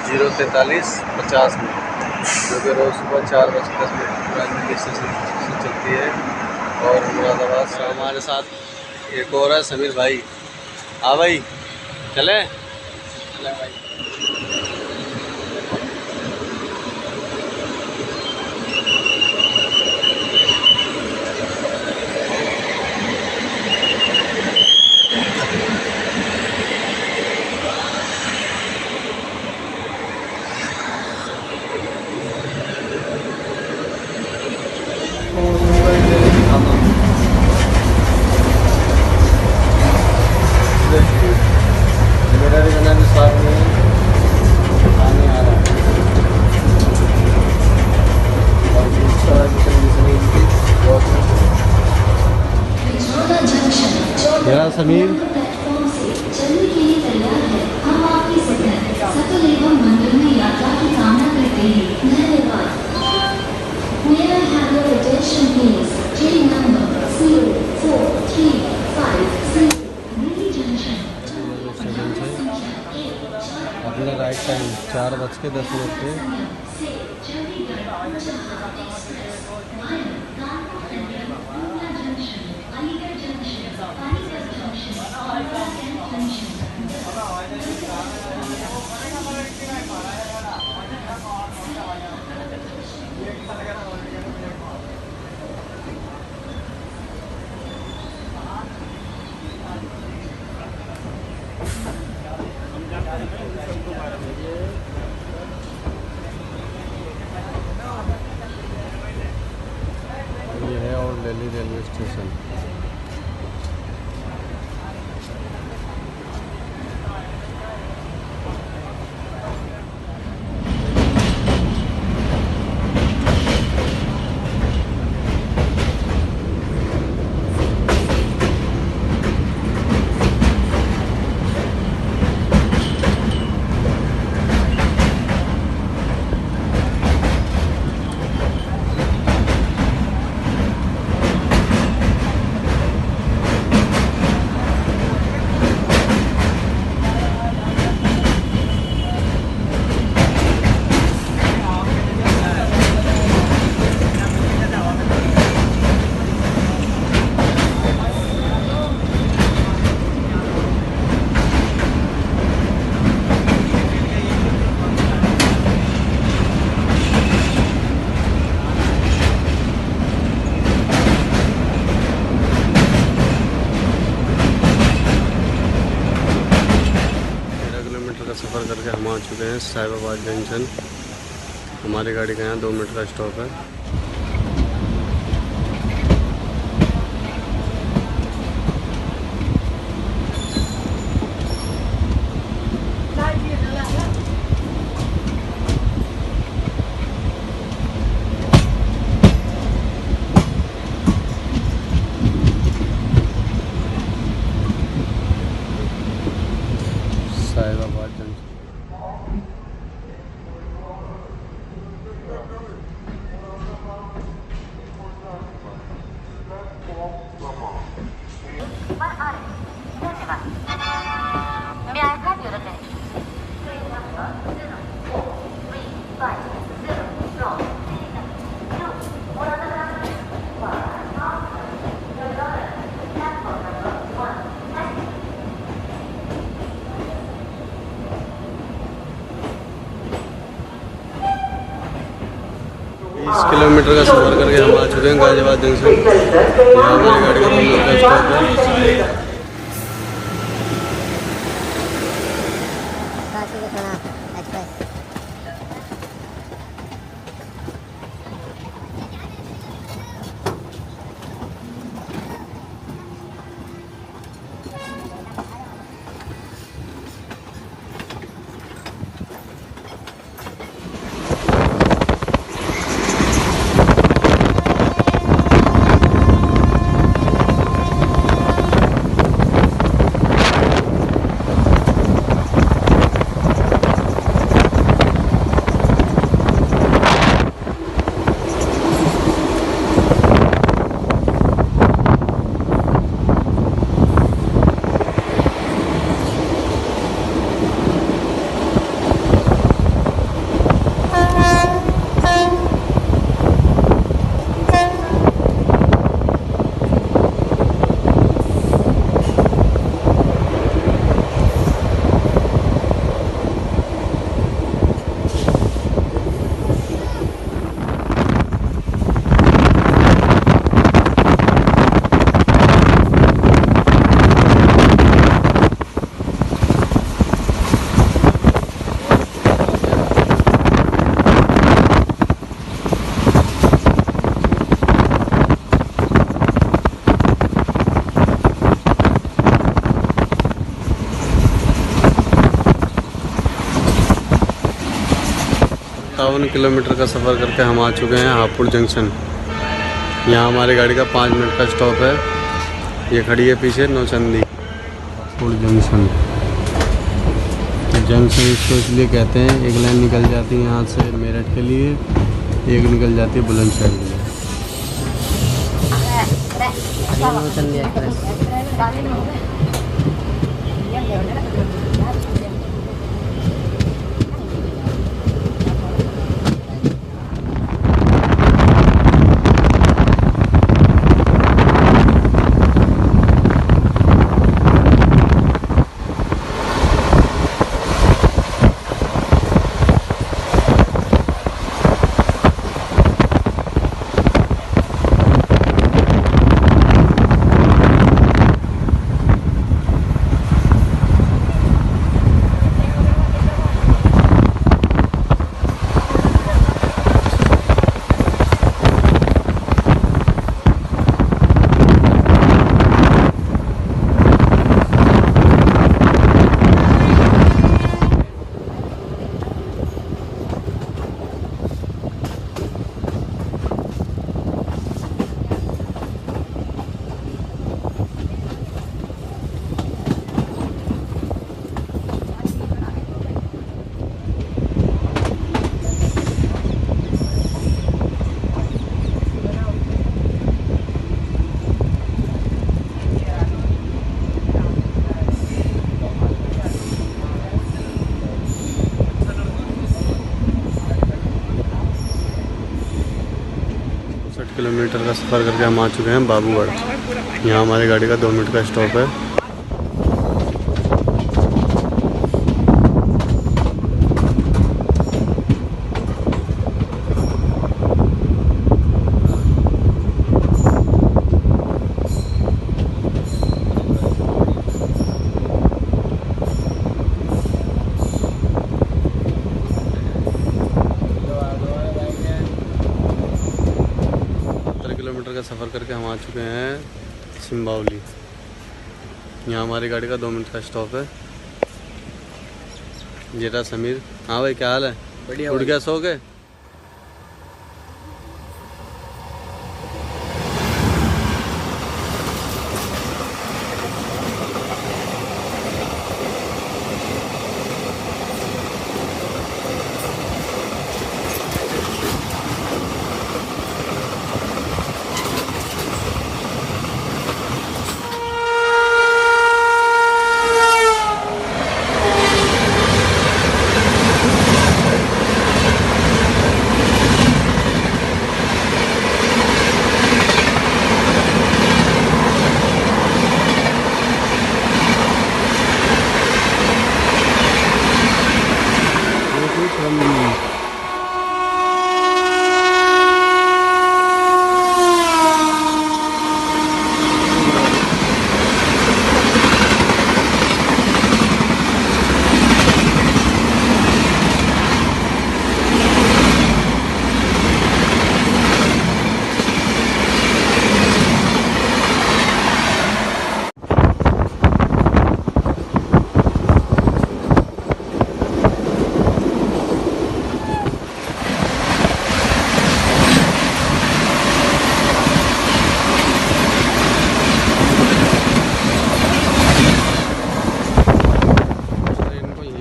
0:43:50 में, जो कि रोज़ सुबह 4:10 राजधानी स्टेशन से चलती है। और मुरादाबाद से हमारे साथ एक और है समीर भाई। हाँ भाई, चले भाई। मेरा भी खाना भी साथ में खाने आ रहा है और दूसरा मेरा समीर चलने के लिए तैयार है। हम आपकी सफल एवं मंगलमय यात्रा की कामना करते हैं। धन्यवाद। May I have your attention please? Train number 0435 अपना राइट टाइम 4:10 पे। ये है और दिल्ली रेलवे स्टेशन। सफ़र करके हम आ चुके हैं साहिबाबाद जंक्शन। हमारी गाड़ी का यहाँ 2 मिनट का स्टॉप है। साहिबाबाद जंक्शन। किलोमीटर का सफ़र करके हम आ चुके हैं गाजियाबाद जंक्शन। यहाँ हमारी गाड़ी का 2 मिनट का स्टॉप है। 57 किलोमीटर का सफ़र करके हम आ चुके हैं हापुड़ जंक्शन। यहाँ हमारी गाड़ी का 5 मिनट का स्टॉप है। ये खड़ी है पीछे नौचंदी हापुड़ जंक्शन। जंक्शन इसको इसलिए कहते हैं, एक लाइन निकल जाती है यहाँ से मेरठ के लिए, एक निकल जाती है बुलंदशहर के लिए। किलोमीटर का सफ़र करके हम आ चुके हैं बाबूगढ़। यहाँ हमारी गाड़ी का 2 मिनट का स्टॉप है। किलोमीटर का सफ़र करके हम आ चुके हैं सिम्बावली। यहाँ हमारी गाड़ी का 2 मिनट का स्टॉप है। जेठा समीर। हाँ भाई, क्या हाल है? बढ़िया। उठ गया सो के?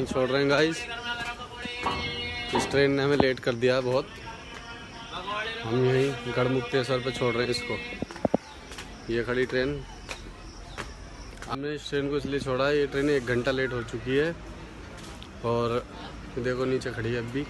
छोड़ रहे हैं गाइस। इस ट्रेन ने हमें लेट कर दिया बहुत। हम यहीं गढ़मुक्तेश्वर पे छोड़ रहे हैं इसको। ये खड़ी ट्रेन। हमने इस ट्रेन को इसलिए छोड़ा है, ये ट्रेन 1 घंटा लेट हो चुकी है। और देखो नीचे खड़ी है अब भी।